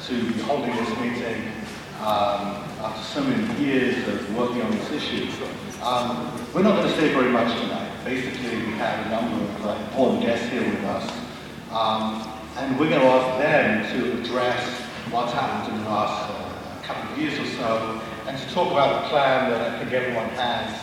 to be holding this meeting after so many years of working on this issue. We're not going to say very much tonight. Basically, we have a number of important guests here with us, and we're going to ask them to address what's happened in the last couple of years or so, and to talk about the plan that I think everyone has,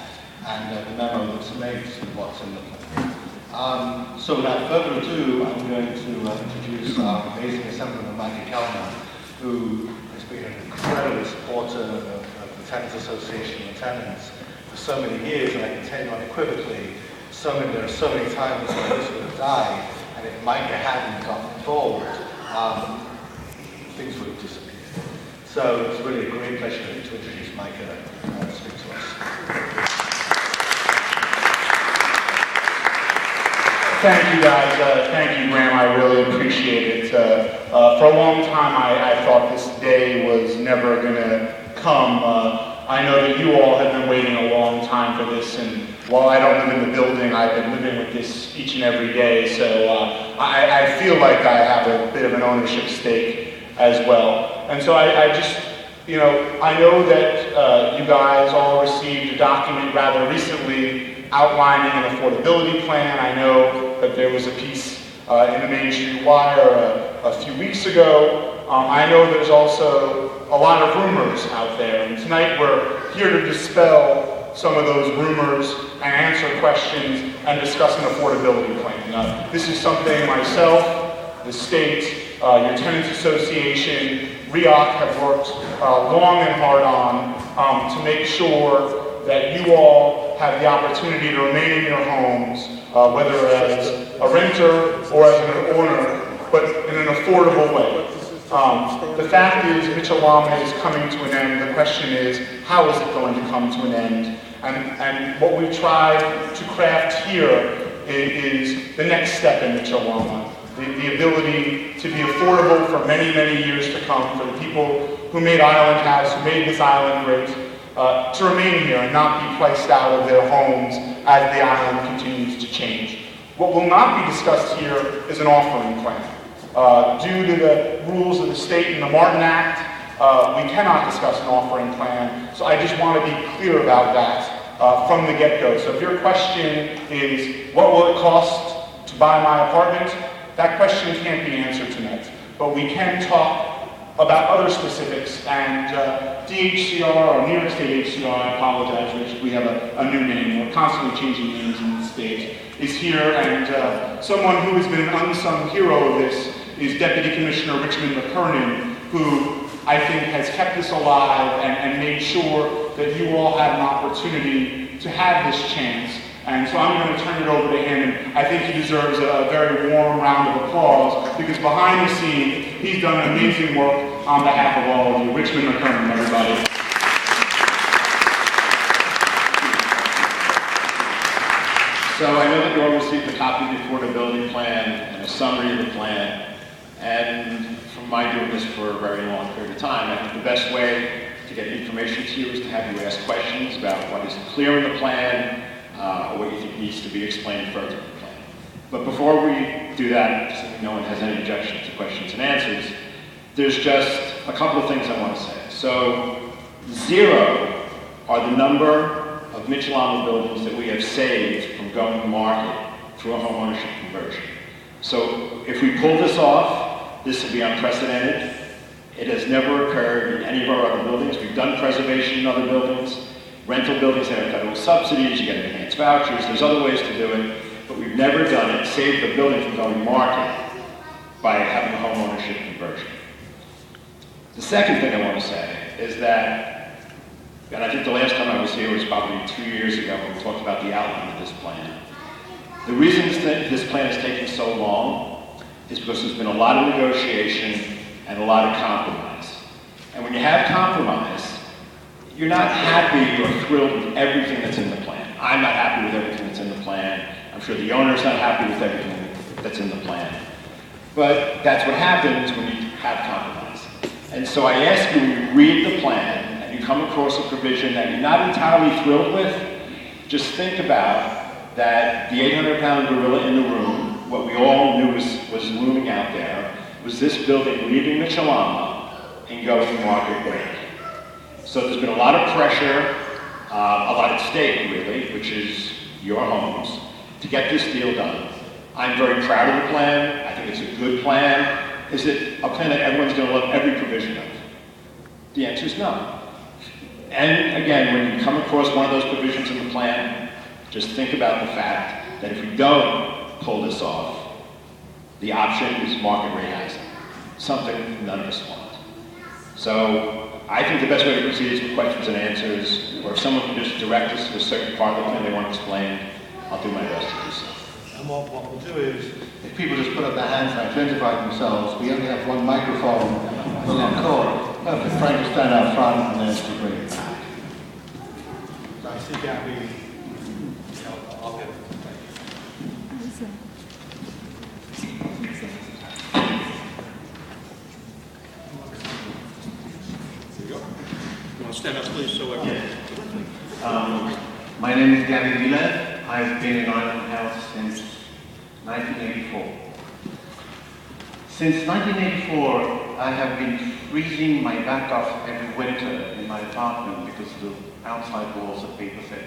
and the memo that's made to what's in the plan. So without further ado, I'm going to introduce our amazing Assemblyman Micah Kellner, who has been an incredible supporter of the Tenants Association and tenants for so many years, and I can tell you unequivocally, there are so many times when this would have died, and if Micah hadn't gotten involved, things would have disappeared. So it's really a great pleasure to introduce Micah to speak to us. Thank you guys, thank you Graham, I really appreciate it. For a long time I thought this day was never going to come. I know that you all have been waiting a long time for this, and while I don't live in the building, I've been living with this each and every day, so I feel like I have a bit of an ownership stake as well. And so I just, I know that you guys all received a document rather recently outlining an affordability plan. I know that there was a piece in the Main Street Wire a few weeks ago. I know there's also a lot of rumors out there, and tonight we're here to dispel some of those rumors and answer questions and discuss an affordability plan. This is something myself, the state, your Tenants Association, REOC have worked long and hard on to make sure that you all have the opportunity to remain in your homes, whether as a renter or as an owner, but in an affordable way. The fact is, Mitchell Lama is coming to an end. The question is, how is it going to come to an end? And what we've tried to craft here is the next step in Mitchell Lama. The ability to be affordable for many, many years to come for the people who made Island House, who made this island great, to remain here and not be priced out of their homes as the island continues to change. What will not be discussed here is an offering plan. Due to the rules of the state and the Martin Act, we cannot discuss an offering plan, so I just want to be clear about that from the get-go. So if your question is, what will it cost to buy my apartment? That question can't be answered tonight, but we can talk about other specifics, and DHCR, or New York State HCR, I apologize, Rich, we have a new name, we're constantly changing names in the state, is here, and someone who has been an unsung hero of this is Deputy Commissioner Richmond McKernan, who I think has kept this alive and made sure that you all had an opportunity to have this chance. And so I'm going to turn it over to him, and I think he deserves a very warm round of applause, because behind the scenes, he's done amazing work on behalf of all of you. Richmond McKernan, everybody. So I know that you all received a copy of the affordability plan and a summary of the plan, and from my doing this for a very long period of time, I think the best way to get information to you is to have you ask questions about what is clear in the plan, or what you think needs to be explained further in the plan. But before we do that, assuming no one has any objection to questions and answers, there's just a couple of things I want to say. So 0 are the number of Mitchell Lama buildings that we have saved from going to market through a homeownership conversion. So if we pull this off, this will be unprecedented. It has never occurred in any of our other buildings. We've done preservation in other buildings. Rental buildings that have federal subsidies, you get enhanced vouchers, there's other ways to do it, but we've never done it, saved the building from going to market by having a home ownership conversion. The second thing I want to say is that, and I think the last time I was here was probably 2 years ago when we talked about the outline of this plan. The reason this plan is taking so long is because there's been a lot of negotiation and a lot of compromise. And when you have compromise, you're not happy or thrilled with everything that's in the plan. I'm not happy with everything that's in the plan. I'm sure the owner's not happy with everything that's in the plan. But that's what happens when you have compromise. And so I ask you, when you read the plan and you come across a provision that you're not entirely thrilled with, just think about that the 800-pound gorilla in the room, what we all knew was looming out there, was this building leaving Mitchell Lama in going market rate. So there's been a lot of pressure, a lot at stake really, which is your homes, to get this deal done. I'm very proud of the plan. I think it's a good plan. Is it a plan that everyone's going to love every provision of? The answer is no. And again, when you come across one of those provisions in the plan, just think about the fact that if we don't pull this off, the option is market rate housing, something none of us want. So I think the best way to proceed is with questions and answers, or if someone can just direct us to a certain part of the plan they want explained, I'll do my best to do so. And what we'll do is, if people just put up their hands and identify themselves, we only have one microphone on that call. Perfect. Frank will stand out front and then to bring it back. So I see Gabby. I'll get it. You want to stand up, please, so everyone. My name is Gabby Villas. I've been in Island House since 1984. Since 1984, I have been freezing my back off every winter in my apartment because the outside walls are paper thick.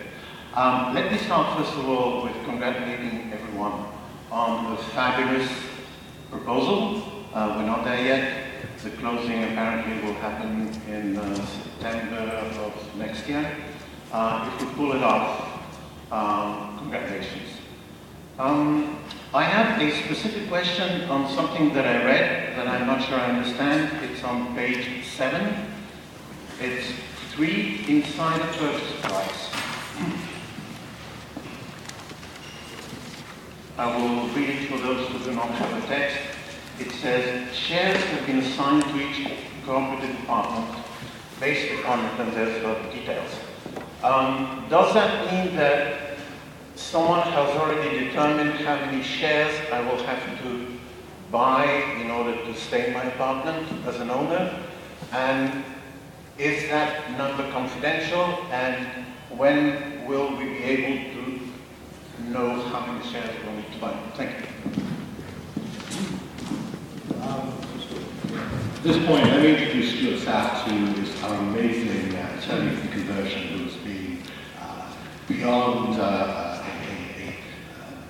Let me start first of all with congratulating everyone on a fabulous proposal. We're not there yet. The closing apparently will happen in September of next year. If we pull it off, congratulations. I have a specific question on something that I read that I'm not sure I understand. It's on page 7. It's 3 inside the purchase price. I will read it for those who do not have the text. It says, shares have been assigned to each cooperative department based upon, and there's the details. Does that mean that someone has already determined how many shares I will have to buy in order to stay in my apartment as an owner? And is that number confidential? And when will we be able to know how many shares we'll need to buy? Thank you. At this point, let me introduce your staff to our amazing attorney for conversion who's been beyond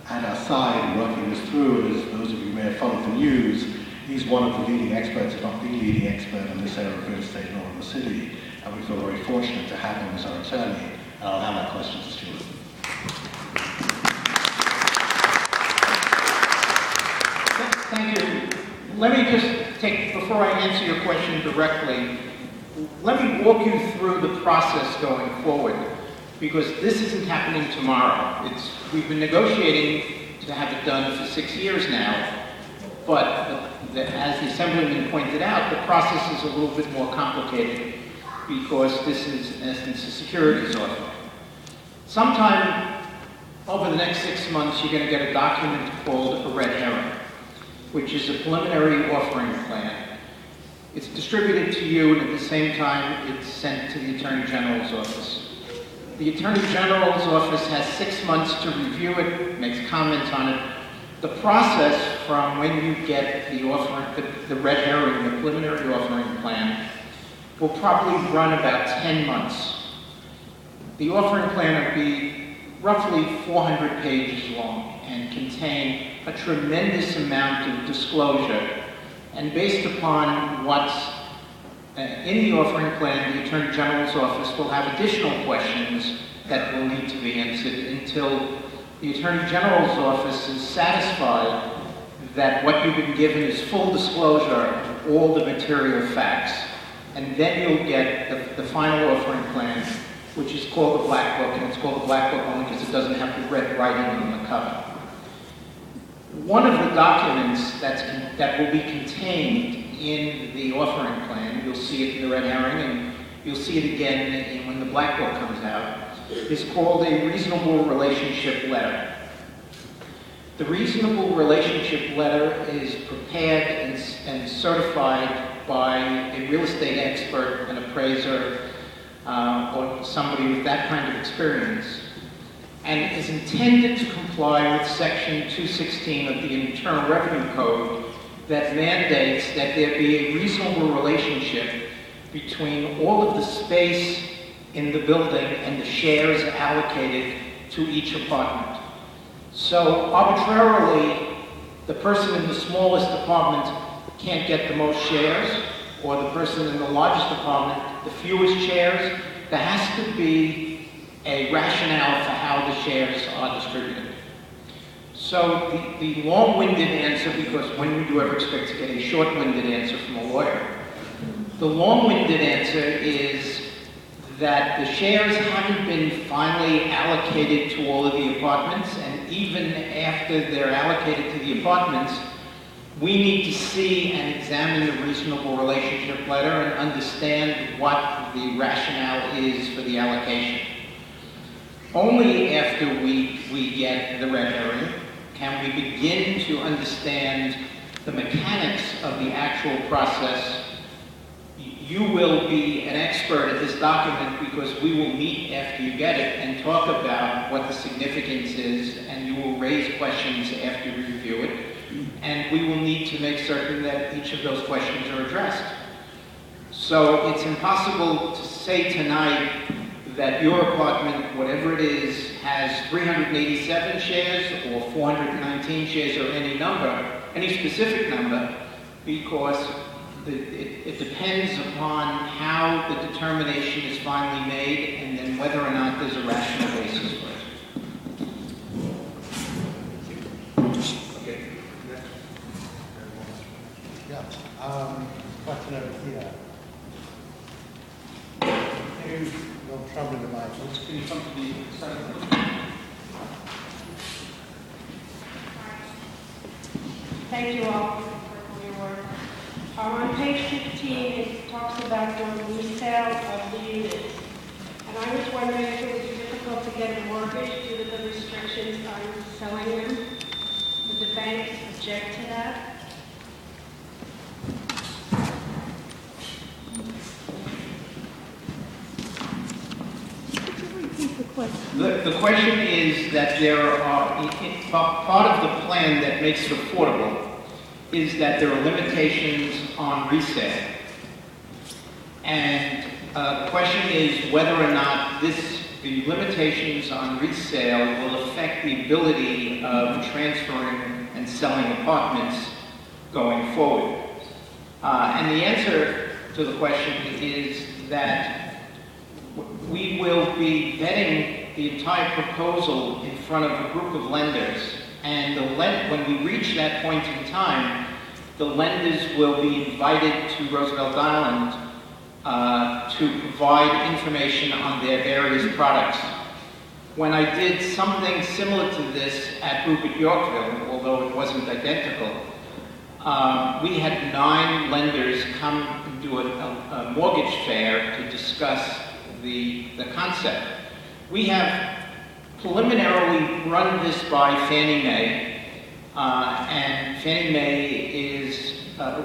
at our side working this through. As those of you may have followed the news, he's one of the leading experts, if not the leading expert in this area of real estate law in the city, and we feel very fortunate to have him as our attorney. And I'll hand that question to Stuart. Thank you. Let me just take, before I answer your question directly, let me walk you through the process going forward, because this isn't happening tomorrow. We've been negotiating to have it done for 6 years now, but as the Assemblyman pointed out, the process is a little bit more complicated because this is, in essence, a securities offer. Sometime over the next 6 months, you're going to get a document called a red herring, which is a preliminary offering plan. It's distributed to you, and at the same time, it's sent to the Attorney General's office. The Attorney General's office has 6 months to review it, makes comments on it. The process from when you get the offering, the red herring, the preliminary offering plan, will probably run about 10 months. The offering plan will be roughly 400 pages long and contain a tremendous amount of disclosure. And based upon what's in the offering plan, the Attorney General's office will have additional questions that will need to be answered until the Attorney General's office is satisfied that what you've been given is full disclosure of all the material facts. And then you'll get the final offering plan, which is called the Black Book, and it's called the Black Book only because it doesn't have the red writing on the cover. One of the documents that will be contained in the offering plan, you'll see it in the red herring, and you'll see it again when the Black Book comes out, is called a reasonable relationship letter. The reasonable relationship letter is prepared and certified by a real estate expert, an appraiser, or somebody with that kind of experience, and is intended to comply with Section 216 of the Internal Revenue Code that mandates that there be a reasonable relationship between all of the space in the building and the shares allocated to each apartment. So arbitrarily, the person in the smallest apartment can't get the most shares, or the person in the largest apartment, the fewest shares. There has to be a rationale for how the shares are distributed. So the long-winded answer, because when would you ever expect to get a short-winded answer from a lawyer? The long-winded answer is that the shares haven't been finally allocated to all of the apartments, and even after they're allocated to the apartments, we need to see and examine the reasonable relationship letter and understand what the rationale is for the allocation. Only after we get the red herring can we begin to understand the mechanics of the actual process. You will be an expert at this document because we will meet after you get it and talk about what the significance is, and you will raise questions after you review it, and we will need to make certain that each of those questions are addressed. So it's impossible to say tonight that your apartment, whatever it is, has 387 shares or 419 shares or any number, any specific number, because it depends upon how the determination is finally made and then whether or not there's a rational basis for it. Okay. Yeah. Question over here. No trouble in the mic. Can you come to the side? Thank you all for your work. On page 15, it talks about the resale of the units. And I was wondering if it would be difficult to get a mortgage due to the restrictions on selling them. Would the banks object to that? The question is that there are, part of the plan that makes it affordable is that there are limitations on resale. And the question is whether or not the limitations on resale will affect the ability of transferring and selling apartments going forward. And the answer to the question is that we will be vetting the entire proposal in front of a group of lenders. And when we reach that point in time, the lenders will be invited to Roosevelt Island to provide information on their various products. When I did something similar to this at Rupert Yorkville, although it wasn't identical, we had 9 lenders come and do a mortgage fair to discuss the concept. We have preliminarily run this by Fannie Mae, and Fannie Mae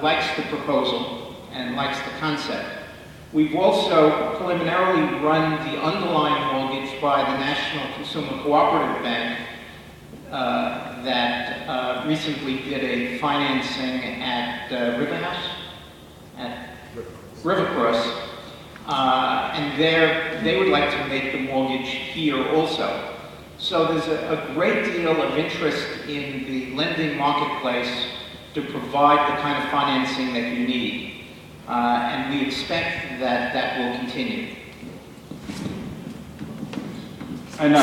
likes the proposal and likes the concept. We've also preliminarily run the underlying mortgage by the National Consumer Cooperative Bank that recently did a financing at Rivercross. And they would like to make the mortgage here also. So there's a great deal of interest in the lending marketplace to provide the kind of financing that you need. And we expect that will continue. And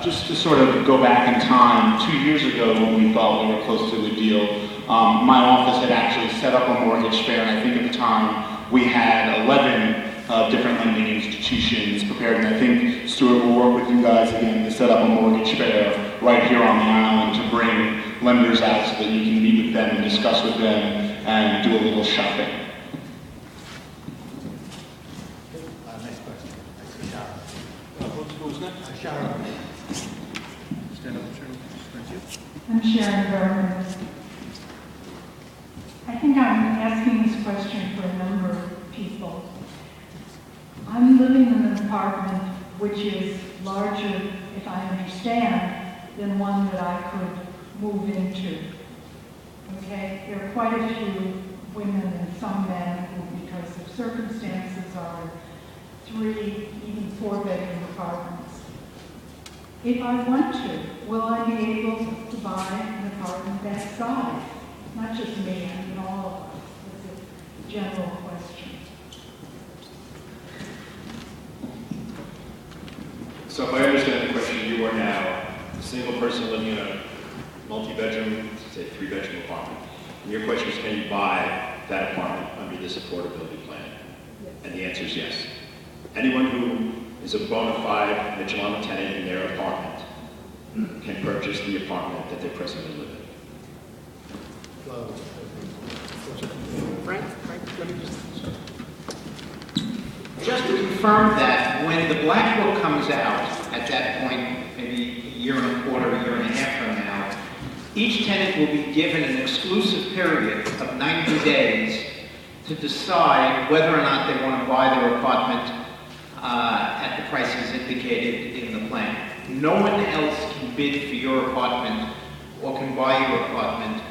just to sort of go back in time, 2 years ago when we thought we were close to a deal, my office had actually set up a mortgage fair, and I think at the time we had 11 different lending institutions prepared, and I think Stuart will work with you guys again to set up a mortgage fair right here on the island to bring lenders out so that you can meet with them and discuss with them and do a little shopping. Next question. I see Sharon. Who's next? Sharon. Stand up, Sharon. Thank you. I'm Sharon Berman. I think I'm asking this question for a number of people. I'm living in an apartment which is larger, if I understand, than one that I could move into. Okay? There are quite a few women and some men who, because of circumstances, houses are 3, even 4-bedroom apartments. If I want to, will I be able to buy an apartment that size? Not just me, I mean all of us. It's a general question. So if I understand the question, you are now a single person living in a multi-bedroom, say 3-bedroom apartment. And your question is, can you buy that apartment under this affordability plan? Yes. And the answer is yes. Anyone who is a bona fide Mitchell Lama tenant in their apartment can purchase the apartment that they presently live in. Just to confirm that, when the Black Book comes out, at that point, maybe a year and a quarter, a year and a half from now, each tenant will be given an exclusive period of 90 days to decide whether or not they want to buy their apartment at the prices indicated in the plan. No one else can bid for your apartment or can buy your apartment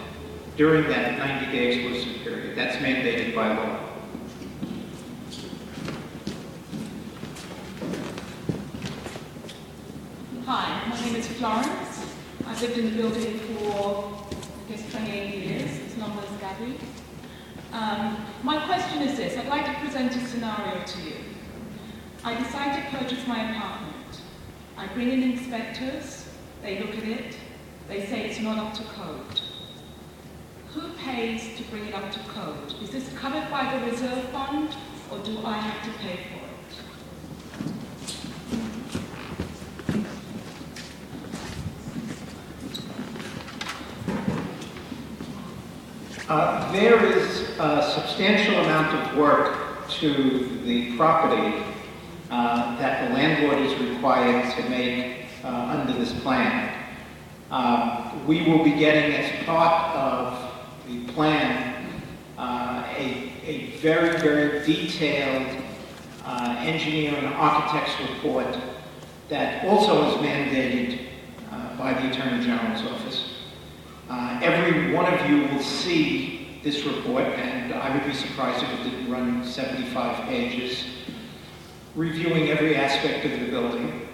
during that 90-day exclusive period. That's mandated by law. Hi, my name is Florence. I've lived in the building for, I guess, 28 years, as long as Gabby. My question is this: I'd like to present a scenario to you. I decide to purchase my apartment. I bring in inspectors, they look at it, they say it's not up to code. Who pays to bring it up to code? Is this covered by the reserve fund, or do I have to pay for it? There is a substantial amount of work to the property that the landlord is required to make under this plan. We will be getting, as part of the plan, a very, very detailed engineer and architect's report that also is mandated by the Attorney General's office. Every one of you will see this report, and I would be surprised if it didn't run 75 pages, reviewing every aspect of the building.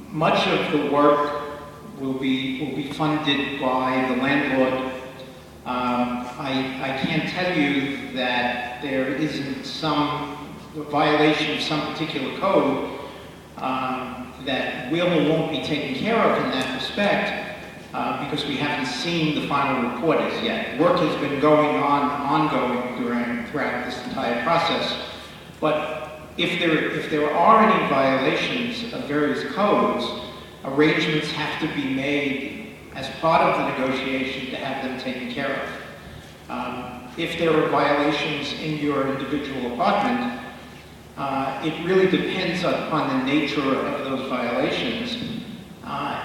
Much of the work will be funded by the landlord. I can't tell you that there isn't some violation of some particular code that will or won't be taken care of in that respect. Because we haven't seen the final report as yet. Work has been ongoing throughout this entire process. But if there are any violations of various codes, arrangements have to be made as part of the negotiation to have them taken care of. If there are violations in your individual apartment, it really depends upon the nature of those violations.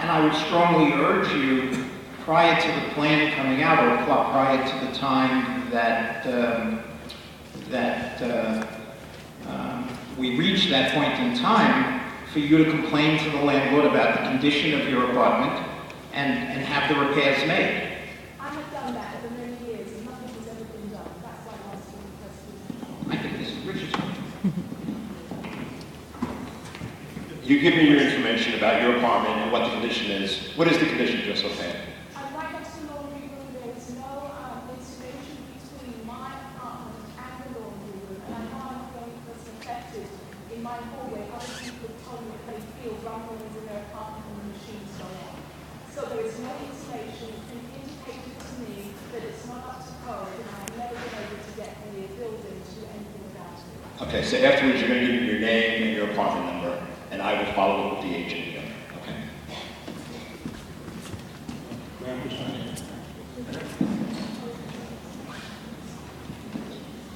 And I would strongly urge you, prior to the plan coming out, or prior to the time that we reach that point in time, for you to complain to the landlord about the condition of your apartment and have the repairs made. I have done that over many years and nothing has ever been done. That's why I'm asking the question. I think this is Richard's point. You give me your information about your apartment and what the condition is. What is the condition, just offhand? I'm right next to the laundry room. There is no insulation between my apartment and the laundry room. And I know I'm going to be affected in my hallway. Other people have told me that they feel rumblings in their apartment and the machines go on. So there is no insulation. It's been indicated to me that it's not up to code, and I've never been able to get the building to do anything about it. Okay, so afterwards you're going to give me your name and your apartment number, and I will follow up with the agent again. Okay.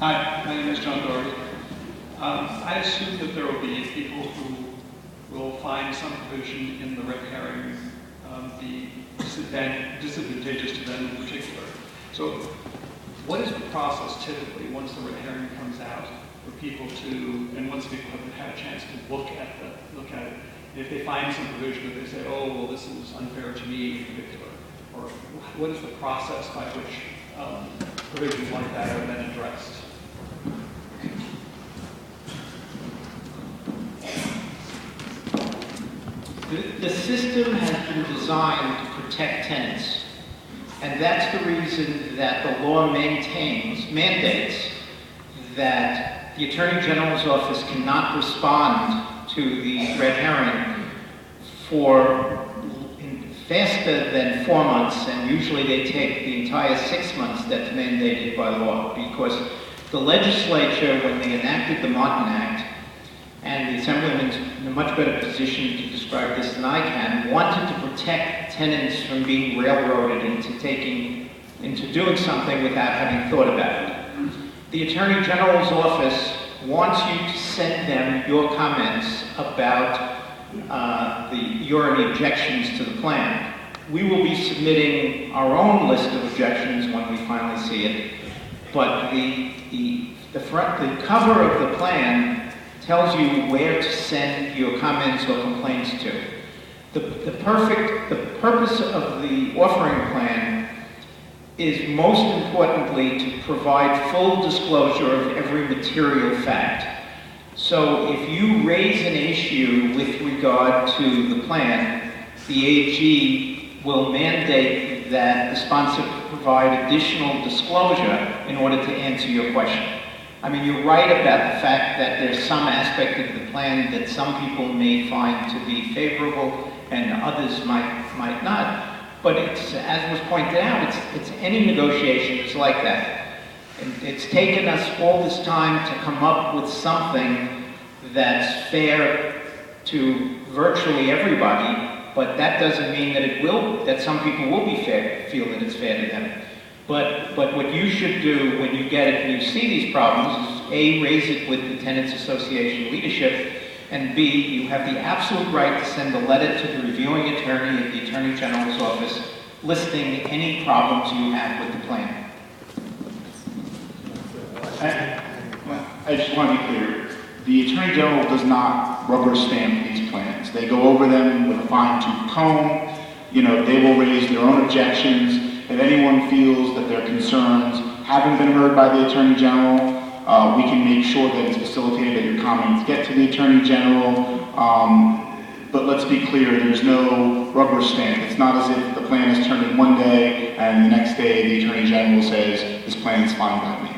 Hi, my name is John Doherty. I assume that there will be people who will find some provision in the red herring be disadvantageous to them in particular. So what is the process typically once the red herring comes out for people to, and once people have had a chance to look at it, if they find some provision that they say, oh, well, this is unfair to me in particular, or what is the process by which provisions like that are then addressed? The system has been designed to protect tenants. And that's the reason that the law mandates that the Attorney General's office cannot respond to the red herring for faster than 4 months, and usually they take the entire 6 months that's mandated by law, because the legislature, when they enacted the Martin Act, and the Assemblyman's in a much better position to describe this than I can, wanted to protect tenants from being railroaded into doing something without having thought about it. The Attorney General's office wants you to send them your comments about your objections to the plan. We will be submitting our own list of objections when we finally see it, but the cover of the plan tells you where to send your comments or complaints to. The purpose of the offering plan is most importantly to provide full disclosure of every material fact. So if you raise an issue with regard to the plan, the AG will mandate that the sponsor provide additional disclosure in order to answer your question. I mean, you're right about the fact that there's some aspect of the plan that some people may find to be favorable and others might not. But it's, as was pointed out, it's any negotiation is like that. And it's taken us all this time to come up with something that's fair to virtually everybody, but that doesn't mean that some people will feel that it's fair to them. But what you should do when you get it and you see these problems is A, raise it with the Tenants Association leadership, and B, you have the absolute right to send a letter to the reviewing attorney at the Attorney General's office listing any problems you have with the plan. I just want to be clear. The Attorney General does not rubber stamp these plans. They go over them with a fine-tooth comb. They will raise their own objections. If anyone feels that their concerns haven't been heard by the Attorney General, we can make sure that it's facilitated, that your comments get to the Attorney General. But let's be clear, there's no rubber stamp. It's not as if the plan is turned in one day and the next day the Attorney General says, this plan is fine by me.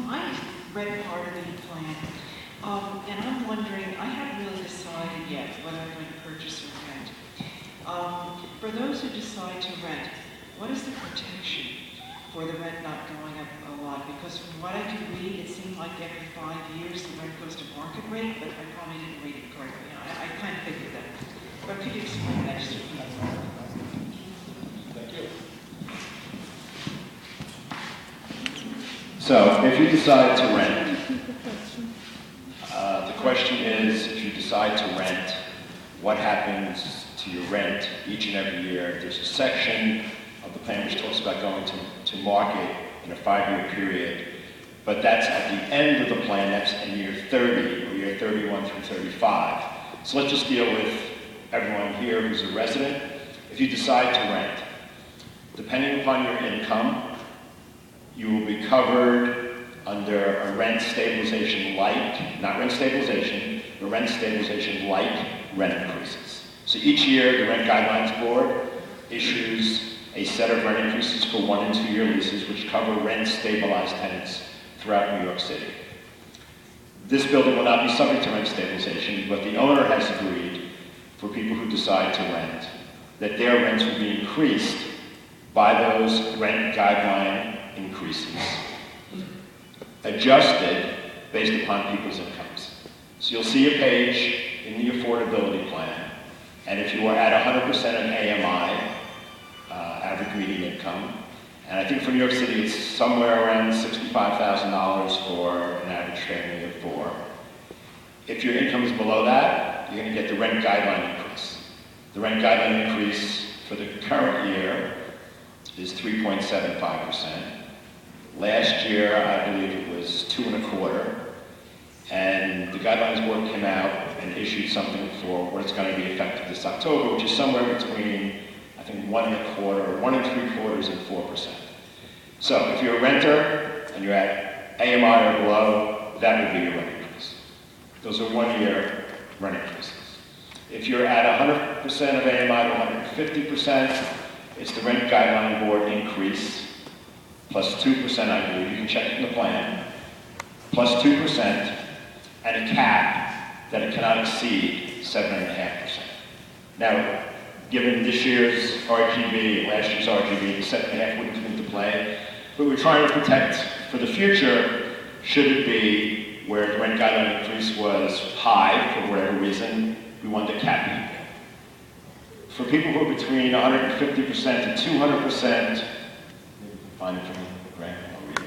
I read part of the plan, and I'm wondering, I haven't really decided yet whether I'm going to purchase or rent. For those who decide to rent, what is the protection for the rent not going up a lot? Because from what I can read, it seemed like every 5 years the rent goes to market rate, but I probably didn't read it correctly. I kind of figured that. But could you explain that just a bit? Thank you. So, if you decide to rent, the question is, if you decide to rent, what happens to your rent each and every year? There's a section of the plan which talks about going to market in a 5-year period, but that's at the end of the plan, that's in year 30, or year 31 through 35. So let's just deal with everyone here who's a resident. If you decide to rent, depending upon your income, you will be covered under a rent stabilization-like, not rent stabilization, but rent stabilization-like rent increases. So each year, the Rent Guidelines Board issues a set of rent increases for 1- and 2-year leases which cover rent-stabilized tenants throughout New York City. This building will not be subject to rent stabilization, but the owner has agreed for people who decide to rent that their rents will be increased by those rent guideline increases, adjusted based upon people's incomes. So you'll see a page in the affordability plan, and if you are at 100% of AMI, average median income, and I think for New York City it's somewhere around $65,000 for an average family of 4. If your income is below that, you're going to get the rent guideline increase. The rent guideline increase for the current year is 3.75%. Last year, I believe it was 2.25%, and the Guidelines Board came out and issued something for what it's going to be effective this October, which is somewhere between, I think 1.25 or 1 3/4 and 4%. So if you're a renter and you're at AMI or below, that would be your rent increase. Those are 1-year rent increases. If you're at 100% of AMI to 150%, it's the rent guideline board increase plus 2%, I believe, you can check it in the plan, plus 2%, and a cap that it cannot exceed 7.5%. Now, given this year's RGB and last year's RGB, the 7.5 wouldn't come into play, but we're trying to protect for the future, should it be where the rent guideline increase was high for whatever reason, we want to cap people. For people who are between 150% and 200%, find it from the grant, I'll read it.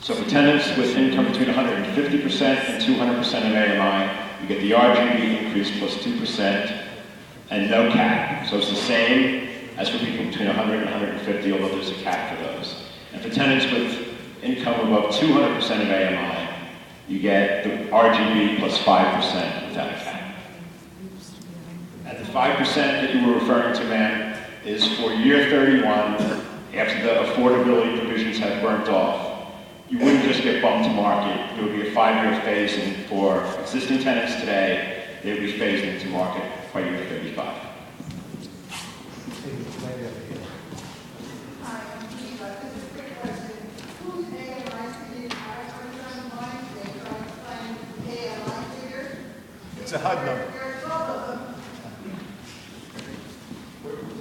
So for tenants with income between 150% and 200% of AMI, you get the RGB increase plus 2% and no cap. So it's the same as for people between 100 and 150, although there's a cap for those. And for tenants with income above 200% of AMI, you get the RGB plus 5% without a cap. And the 5% that you were referring to, ma'am, is for year 31, after the affordability provisions have burnt off. You wouldn't just get bumped to market. There would be a 5-year phase-in for existing tenants today. They would be phased into market by year 35. It's a HUD number.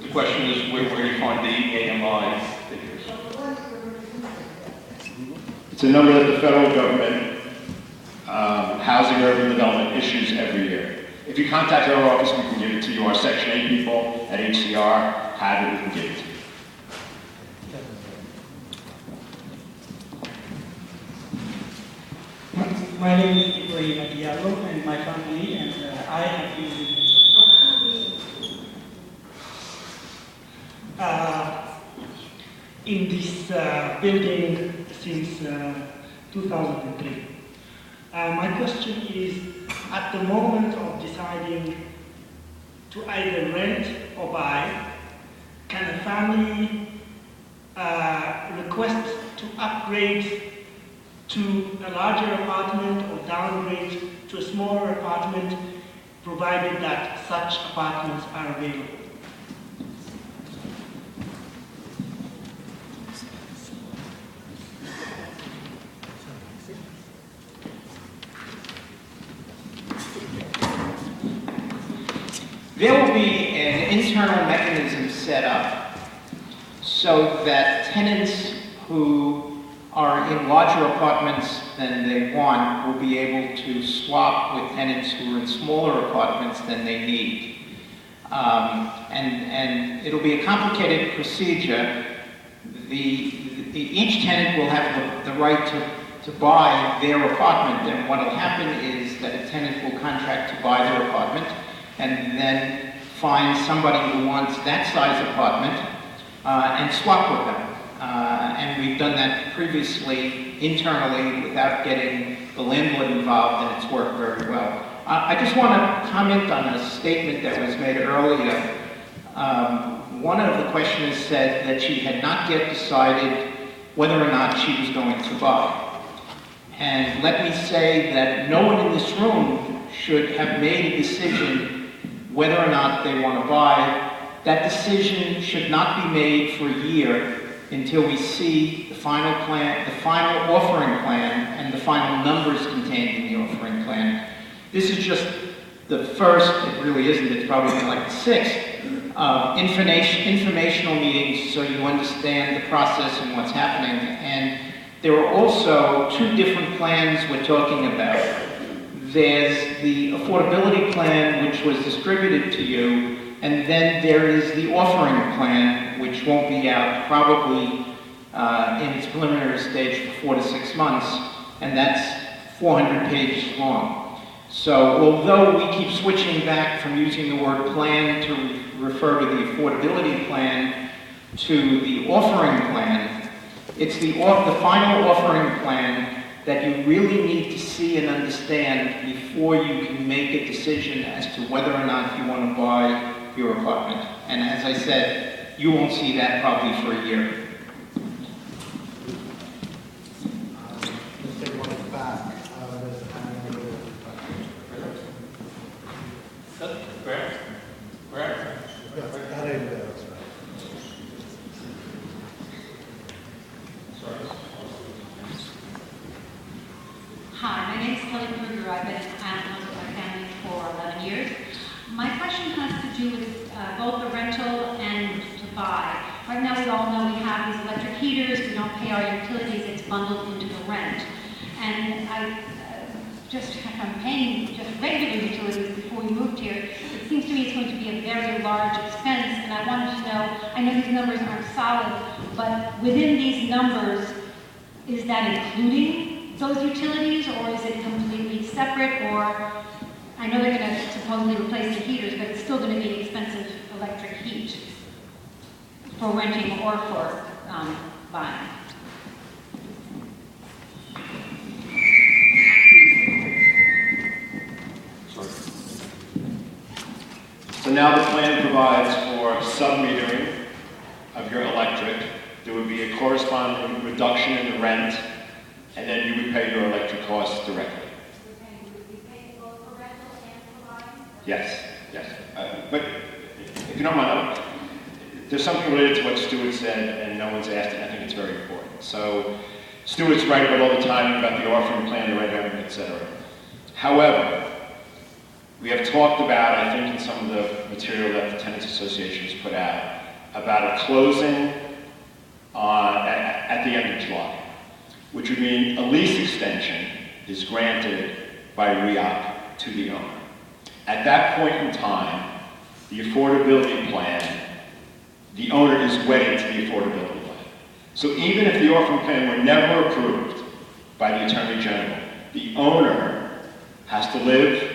The question is where you find the AMI figures. It's a number that the federal government, Housing and Urban Development, issues every year. If you contact our office, we can give it to you. Our Section 8 people at HCR have it, we can give it to you. My name is Ibrahim Diallo and my family, and I have been in this building since 2003. My question is, at the moment of deciding to either rent or buy, can a family request to upgrade to a larger apartment or downgrade to a smaller apartment, provided that such apartments are available? There will be an internal mechanism set up so that tenants who are in larger apartments than they want will be able to swap with tenants who are in smaller apartments than they need. And it'll be a complicated procedure. Each tenant will have the right to buy their apartment, and what will happen is that a tenant will contract to buy their apartment and then find somebody who wants that size apartment and swap with them. And we've done that previously internally without getting the landlord involved, and it's worked very well. I just want to comment on a statement that was made earlier. One of the questioners said that she had not yet decided whether or not she was going to buy. And let me say that no one in this room should have made a decision whether or not they want to buy. That decision should not be made for a year until we see the final plan, the final offering plan, and the final numbers contained in the offering plan. This is just the first, it really isn't, it's probably like the sixth, informational meetings so you understand the process and what's happening. And there are also two different plans we're talking about. There's the affordability plan, which was distributed to you, and then there is the offering plan, which won't be out probably in its preliminary stage for 4 to 6 months, and that's 400 pages long. So although we keep switching back from using the word plan to refer to the affordability plan to the offering plan, It's the final offering plan that you really need to see and understand before you can make a decision as to whether or not you want to buy your apartment. And as I said, you won't see that probably for a year. Let's take one at the back. There's a hand over there. Where? Yeah, that over there. Hi, my name is Kelly Kruger. I've been at Island House with my family for 11 years. My question has to do with both the rental and to buy. Right now, we all know we have these electric heaters. We don't pay our utilities. It's bundled into the rent. And if I'm paying just regular utilities before we moved here, it seems to me it's going to be a very large expense. And I wanted to know, I know these numbers aren't solid, but within these numbers, is that including those utilities, or is it completely separate? Or I know they're going to supposedly replace the heaters, but it's still going to be expensive electric heat for renting or for buying. So now the plan provides for sub-metering of your electric. There would be a corresponding reduction in the rent, and then you would pay your electric costs directly. Yes, yes. But if you don't mind, there's something related to what Stuart said, and no one's asked it. I think it's very important. So Stuart's right about all the time about the offering plan, the red herring, etc. However, we have talked about, I think in some of the material that the Tenants Association has put out, about a closing at the end of July, which would mean a lease extension is granted by REOC to the owner. At that point in time, the affordability plan, the owner is wedded to the affordability plan. So even if the offering plan were never approved by the Attorney General, the owner has to live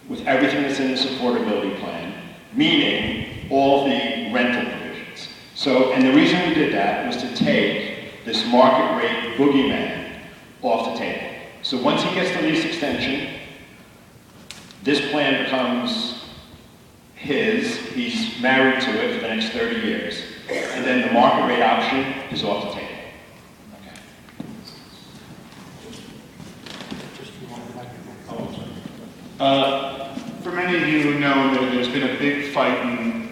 with everything that's in this affordability plan, meaning all the rental provisions. So, and the reason we did that was to take this market rate boogeyman off the table. So once he gets the lease extension, this plan becomes his, he's married to it for the next 30 years, and then the market rate option is off the table. For many of you who know that there's been a big fight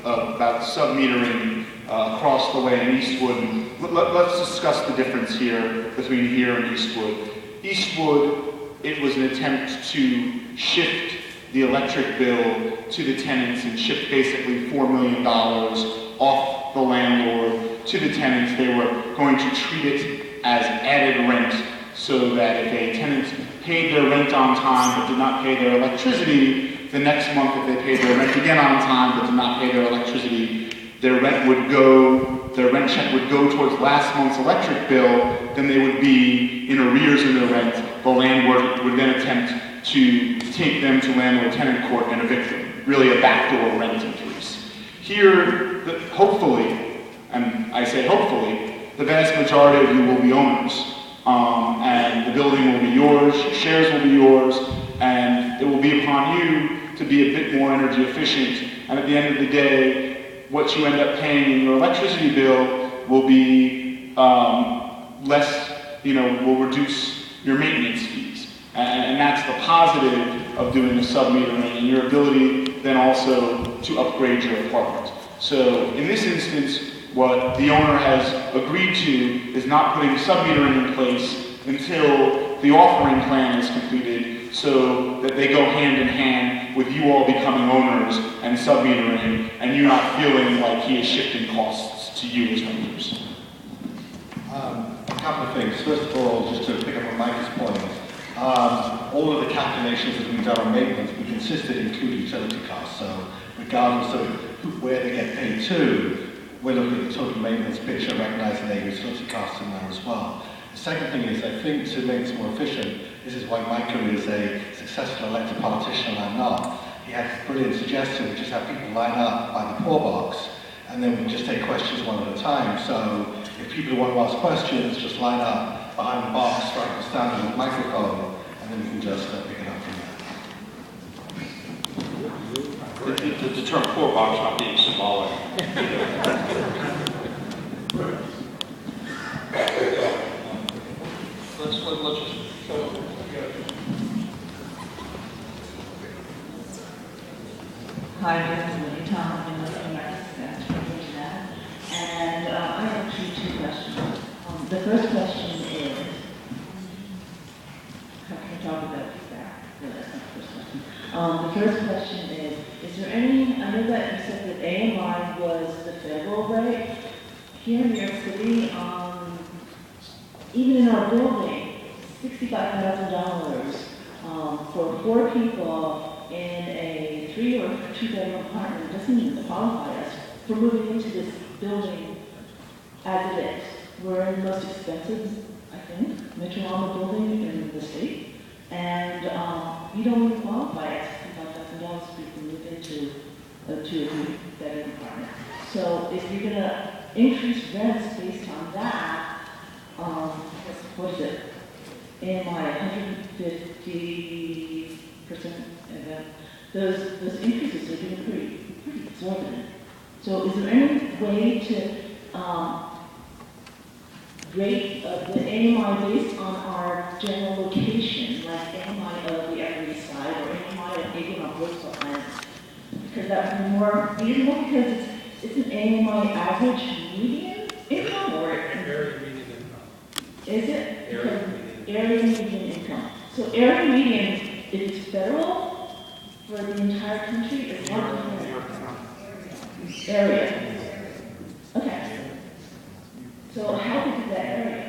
about sub-metering across the way in Eastwood. Let's discuss the difference here between here and Eastwood. Eastwood, it was an attempt to shift the electric bill to the tenants and shift basically $4 million off the landlord to the tenants. They were going to treat it as added rent so that if a tenant paid their rent on time but did not pay their electricity, the next month if they paid their rent again on time but did not pay their electricity, their rent check would go towards last month's electric bill, then they would be in arrears in their rent. The landlord would then attempt to take them to landlord-tenant court and evict them. Really a backdoor rent increase. Here, hopefully, and I say hopefully, the vast majority of you will be owners. And the building will be yours, shares will be yours, and it will be upon you to be a bit more energy efficient. And at the end of the day, what you end up paying in your electricity bill will be less, will reduce your maintenance fees. And that's the positive of doing a sub-metering and your ability then also to upgrade your apartment. So in this instance, what the owner has agreed to is not putting sub-metering in place until the offering plan is completed so that they go hand in hand with you all becoming owners and sub-metering and you not feeling like he is shifting costs to you as owners. A couple of things. First of all, just to pick up on Mike's point, all of the calculations that we've done on maintenance, we consisted include utility costs. So regardless of where they get paid to, we're looking at the total maintenance picture, recognizing their utility costs in there as well. The second thing is, I think to make this more efficient, this is why my career is a successful elected politician and I'm not. He had a brilliant suggestion, which is have people line up by the pour box, and then we just take questions one at a time. So if people want to ask questions, just line up behind the box, start to stand on the microphone, and then we can just pick it up from there. The term core box not being smaller. Let's just show. Hi, this is Lily Tom. I've been listening to that. And I have actually two questions. The first question is, how can I talk about that? No, that's not the first question. The first question is there any, I know that you said that AMI was the federal rate. Here in New York City, even in our building, $65,000 for 4 people in a 3 or 2-bedroom apartment doesn't even qualify us for moving into this building as it is. We're in the most expensive, I think, Mitchell Lama building in the state, and you don't even qualify at $65,000 if you can move into a 2 or 3-bedroom apartment. So if you're going to increase rents based on that, what is it? AMI 150%, those increases are getting pretty exorbitant. So is there any way to rate the AMI based on our general location, like AMI of the Upper East Side or AMI of maybe on Roosevelt Island? Because that would be more feasible because it's an AMI average median income or area median income. Is it? Area median income. So area median, if it's federal for the entire country, is what area. Okay. So how big is that area?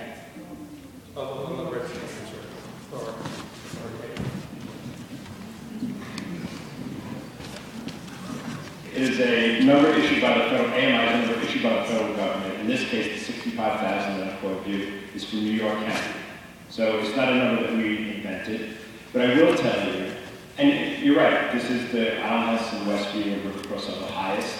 It is a number issued by the federal, AMI is a number issued by the federal government. In this case, the 65,000 that I quote you is from New York County. So it's not a number that we invented. But I will tell you, and you're right, this is the Island House in Westview and River Cross are the highest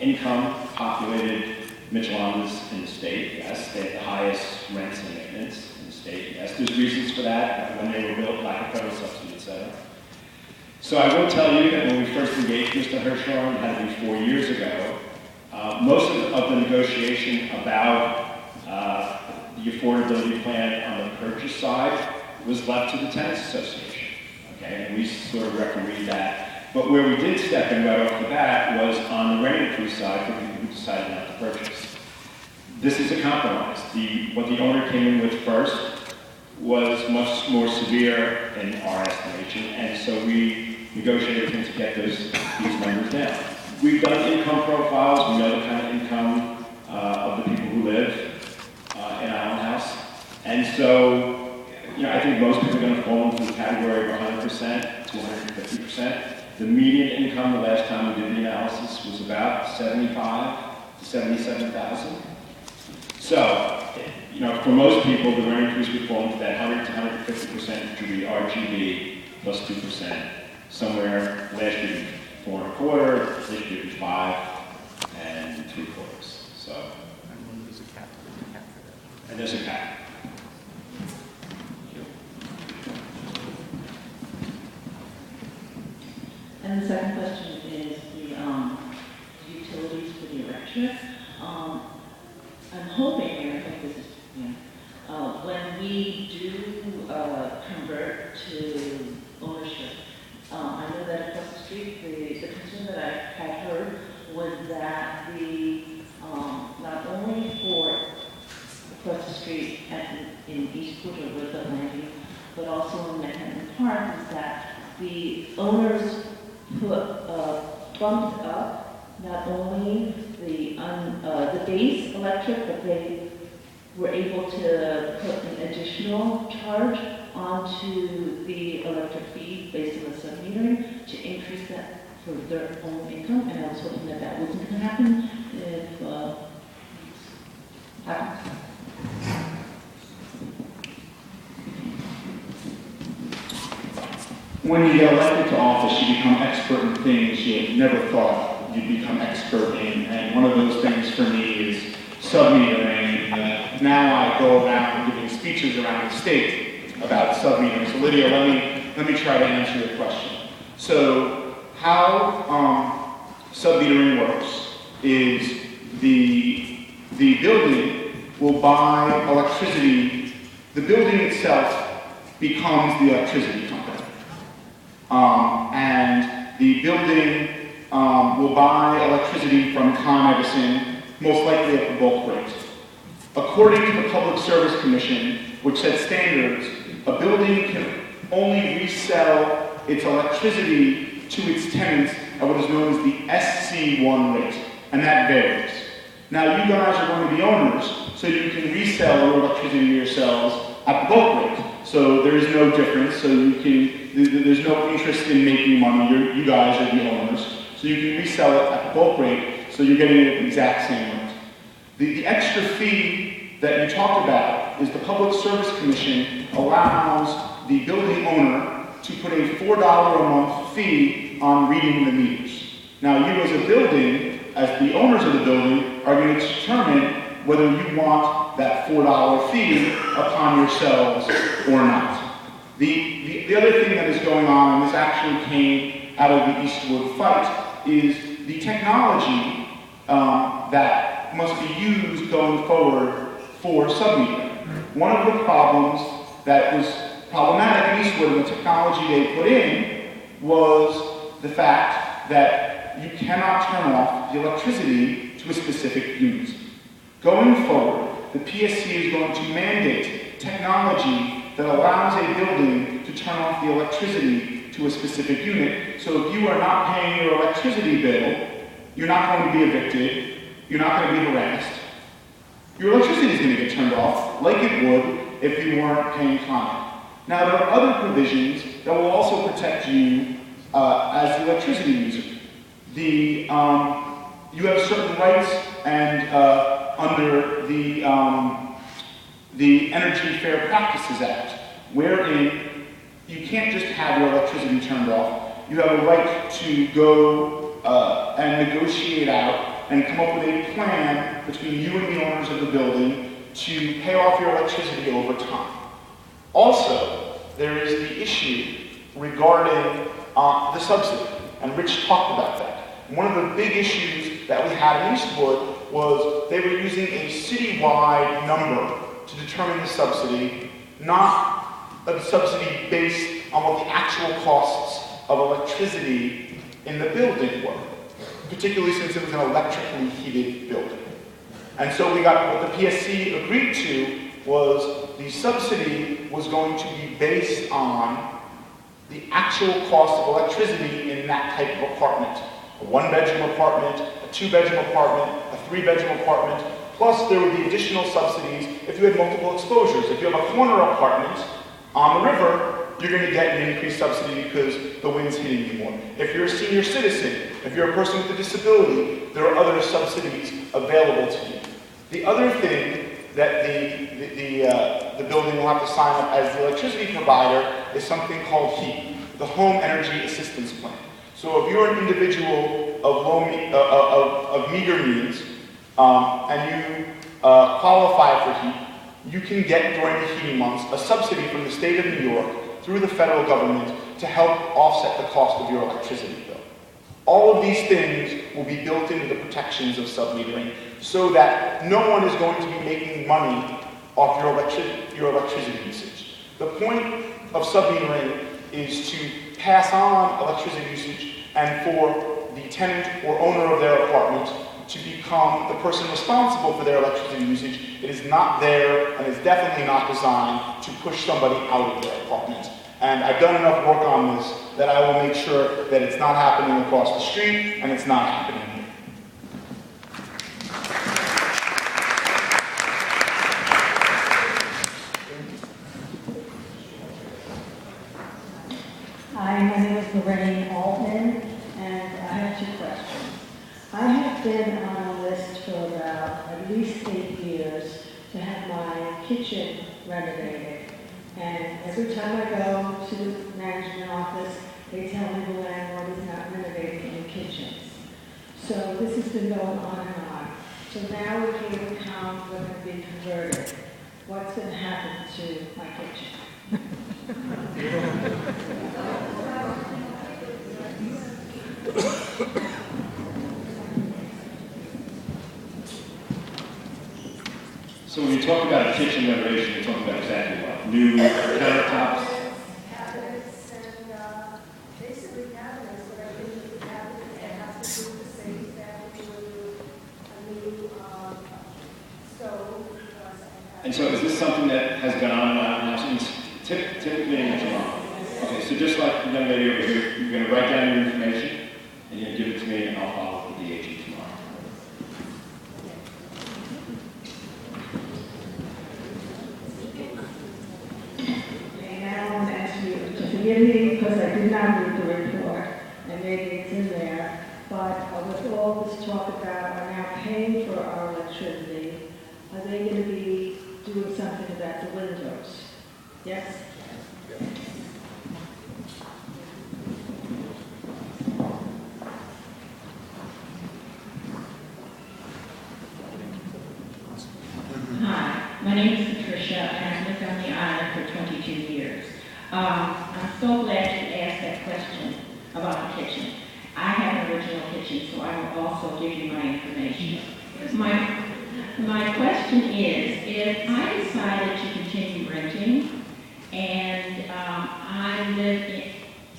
income populated Mitchell Lamas in the state. Yes, they have the highest rents and maintenance in the state. Yes, there's reasons for that. When they were built, lack of federal subsidy, et cetera. So I will tell you that when we first engaged Mr. Hirschhorn, had to be 4 years ago, most of the negotiation about the affordability plan on the purchase side was left to the Tenants Association. Okay, and we sort of refereed that. But where we did step in right off the bat was on the rent increase side for people who decided not to purchase. This is a compromise. What the owner came in with first was much more severe in our estimation, and so we negotiated with him to get these numbers down. We've done income profiles. We know the kind of income of the people who live in Island House, and so I think most people are going to fall into the category of 100% to 150%. The median income the last time we did the analysis was about 75 to 77,000. So, for most people, the rent increase would fall into that 100 to 150%, which would be RGB plus 2%. Somewhere last year, 4.25%, this year, 5 3/4. So, and there's a cap. And the second question is the utilities for the electric. I'm hoping, and I think this is, when we do convert to ownership, I know that across the street, the concern that I had heard was that not only for across the street in Eastwood or Roosevelt Landing, but also in Manhattan Park, is that the owners bumped up not only the base electric, but they were able to put an additional charge onto the electric fee based on the sub-metering to increase that for their own income. And I was hoping that that wasn't going to happen if happens. When you get elected to office, you become expert in things you never thought you'd become expert in. And one of those things for me is sub-metering. Now I go around giving speeches around the state about sub-metering. So Lydia, let me try to answer your question. So how sub-metering works is the building will buy electricity. The building itself becomes the electricity company. And the building will buy electricity from Con Edison, most likely at the bulk rate. According to the Public Service Commission, which sets standards, a building can only resell its electricity to its tenants at what is known as the SC1 rate, and that varies. Now, you guys are going to be owners, so you can resell your electricity to yourselves at the bulk rate. So there is no difference, so there's no interest in making money. You guys are the owners, so you can resell it at the bulk rate, so you're getting it at the exact same rate. The extra fee that you talked about is the Public Service Commission allows the building owner to put a $4 a month fee on reading the meters. Now, you as a building, as the owners of the building, are going to determine whether you want that $4 fee upon yourselves or not. The other thing that is going on, and this actually came out of the Eastwood fight, is the technology that must be used going forward for sub-metering. One of the problems that was problematic in Eastwood and the technology they put in was the fact that you cannot turn off the electricity to a specific unit. Going forward, the PSC is going to mandate technology that allows a building to turn off the electricity to a specific unit. So if you are not paying your electricity bill, you're not going to be evicted, you're not going to be harassed. Your electricity is going to get turned off like it would if you weren't paying Con Ed. Now, there are other provisions that will also protect you as the electricity user. You have certain rights and under the Energy Fair Practices Act, wherein you can't just have your electricity turned off. You have a right to go and negotiate out and come up with a plan between you and the owners of the building to pay off your electricity over time. Also, there is the issue regarding the subsidy, and Rich talked about that. One of the big issues that we had in Eastwood was they were using a citywide number to determine the subsidy, not a subsidy based on what the actual costs of electricity in the building were, particularly since it was an electrically heated building. And so we got what the PSC agreed to was the subsidy was going to be based on the actual cost of electricity in that type of apartment. A one-bedroom apartment, a two-bedroom apartment, a three-bedroom apartment, plus there would be additional subsidies if you had multiple exposures. If you have a corner apartment on the river, you're going to get an increased subsidy because the wind's hitting you more. If you're a senior citizen, if you're a person with a disability, there are other subsidies available to you. The other thing that the building will have to sign up as the electricity provider is something called HEAP, the Home Energy Assistance Plan. So if you're an individual of meager means and you qualify for HEAP, you can get during the heating months a subsidy from the state of New York through the federal government to help offset the cost of your electricity bill. All of these things will be built into the protections of sub-metering so that no one is going to be making money off your electricity usage. The point of sub-metering is to pass on electricity usage and for the tenant or owner of their apartment to become the person responsible for their electricity usage. It is not there and is definitely not designed to push somebody out of their apartment. And I've done enough work on this that I will make sure that it's not happening across the street and it's not happening here. Hi, my name is Lorraine Altman, and I have two questions. I have been on a list for about at least 8 years to have my kitchen renovated. And every time I go to the management office, they tell me the landlord is not renovating any kitchens. So this has been going on and on. So now we're here in town, we're going to be converted. What's going to happen to my kitchen? So when you talk about a kitchen renovation, you're talking about exactly what? New countertops? Cabinets and basically cabinets, but I think the cabinets that have to do the same that we would do a new stove. And so is this something that has gone on in Island House? Typically in July. Okay, so just like the young lady over here, you're going to write down your information, and you're going to give it to me, and I'll follow up with the agent tomorrow. And I want to ask you to forgive me because I did not read the report, and maybe it's in there, but with all this talk about are now paying for our electricity, are they going to be doing something about the windows? Yes? Hi, my name is Patricia, and I've lived on the island for 22 years. I'm so glad you asked that question about the kitchen. I have an original kitchen, so I will also give you my information. My question is, if I decided to continue renting, and I live in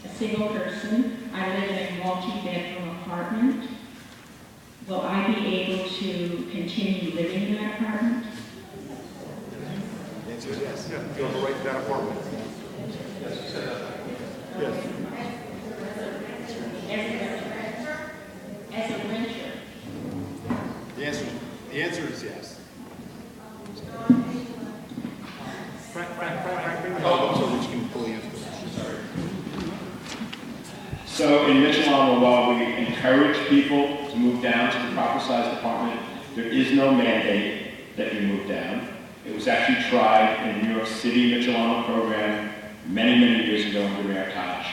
a single person, I live in a multi-bedroom apartment, will I be able to continue living in that apartment? The answer is yes. Yeah, you have the right to that apartment. Yes. Yes. As a renter? The answer is yes. Frank, oh, so Rich can fully answer the question. So in Mitchell Lama, while we encourage people to move down to the proper sized apartment, there is no mandate that you move down. It was actually tried in the New York City Mitchell Lama Program many, many years ago under Mayor Koch.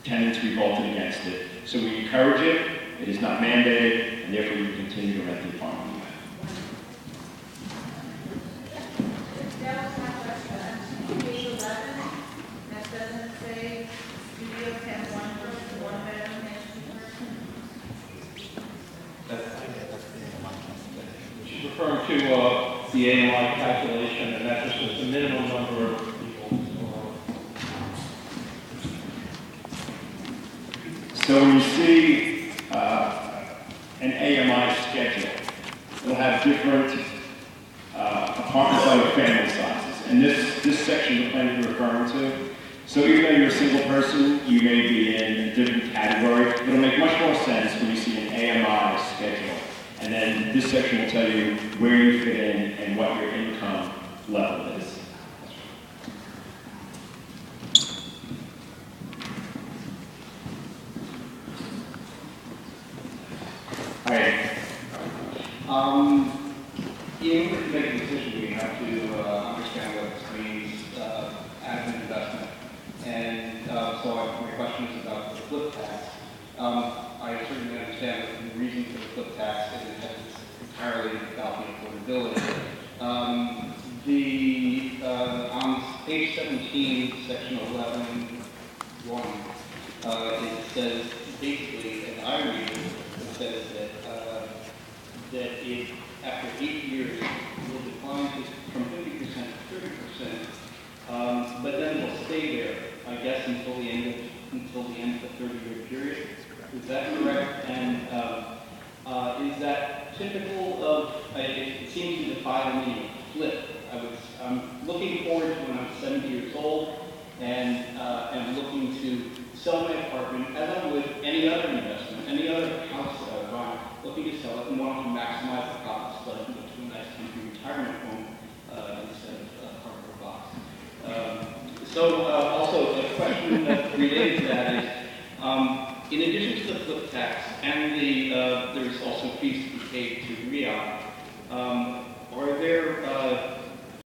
Tenants revolted against it. So we encourage it. It is not mandated, and therefore you continue to rent the apartment. That was my question. Page 11, that doesn't say studios have one person, one bedroom, and two persons. She's referring to the AMI calculation, and that just was the minimum number of people. So when you see an AMI schedule, it'll have different apartment level family sizes. And this section the plan you're referring to, so even though you're a single person, you may be in a different category. It'll make much more sense when you see an AMI schedule. And then this section will tell you where you fit in and what your income level is. All right. In order to make a decision, we have to understand what this means as an investment. And so my question is about the flip tax. I certainly understand that the reason for the flip tax is that it's entirely about the affordability. On page 17, section 11.1, it says basically, and I read it, it says that if after 8 years will decline from 50% to 30%, but then will stay there, I guess, until the end of the 30-year period. Is that correct? And is that typical of? It seems to defy the meaning of flip. I'm looking forward to when I'm 70 years old and looking to sell my apartment as I would any other investment, any other house that I buy, looking to sell it and wanting to maximize the profits, but to a nice country retirement home instead of part of a box. So also a question related to that is, in addition to the flip tax and there's also fees to be paid to REAP, are there